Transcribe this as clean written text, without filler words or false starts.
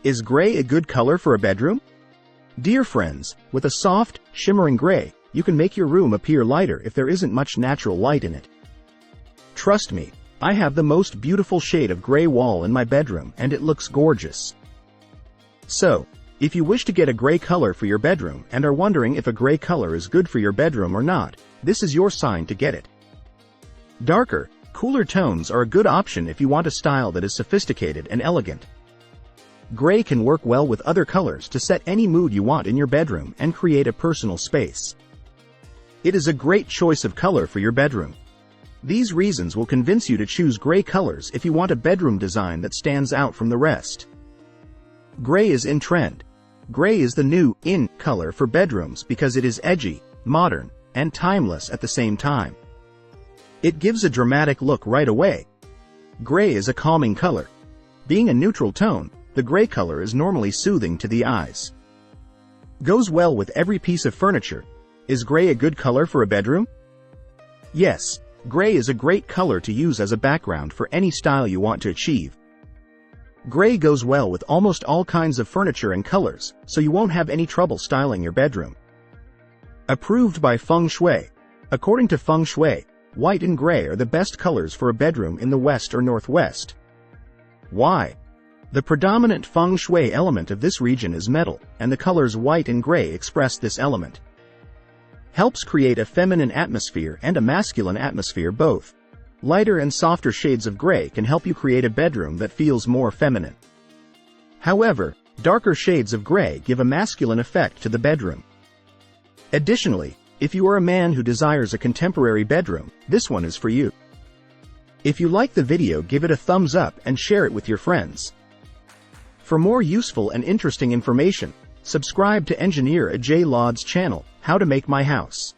Is gray a good color for a bedroom? Dear friends, with a soft, shimmering gray, you can make your room appear lighter if there isn't much natural light in it. Trust me, I have the most beautiful shade of gray wall in my bedroom and it looks gorgeous. So, if you wish to get a gray color for your bedroom and are wondering if a gray color is good for your bedroom or not, this is your sign to get it. Darker, cooler tones are a good option if you want a style that is sophisticated and elegant. Gray can work well with other colors to set any mood you want in your bedroom and create a personal space. It is a great choice of color for your bedroom. These reasons will convince you to choose gray colors if you want a bedroom design that stands out from the rest. Gray is in trend. Gray is the new, in color for bedrooms because it is edgy, modern, and timeless at the same time. It gives a dramatic look right away. Gray is a calming color. Being a neutral tone, the gray color is normally soothing to the eyes. Goes well with every piece of furniture. Is gray a good color for a bedroom? Yes, gray is a great color to use as a background for any style you want to achieve. Gray goes well with almost all kinds of furniture and colors, so you won't have any trouble styling your bedroom. Approved by Feng Shui. According to Feng Shui, white and gray are the best colors for a bedroom in the west or northwest. Why? The predominant Feng Shui element of this region is metal, and the colors white and gray express this element. Helps create a feminine atmosphere and a masculine atmosphere both. Lighter and softer shades of gray can help you create a bedroom that feels more feminine. However, darker shades of gray give a masculine effect to the bedroom. Additionally, if you are a man who desires a contemporary bedroom, this one is for you. If you like the video, give it a thumbs up and share it with your friends. For more useful and interesting information, subscribe to Engineer Ajay Laud's channel, How to Make My House.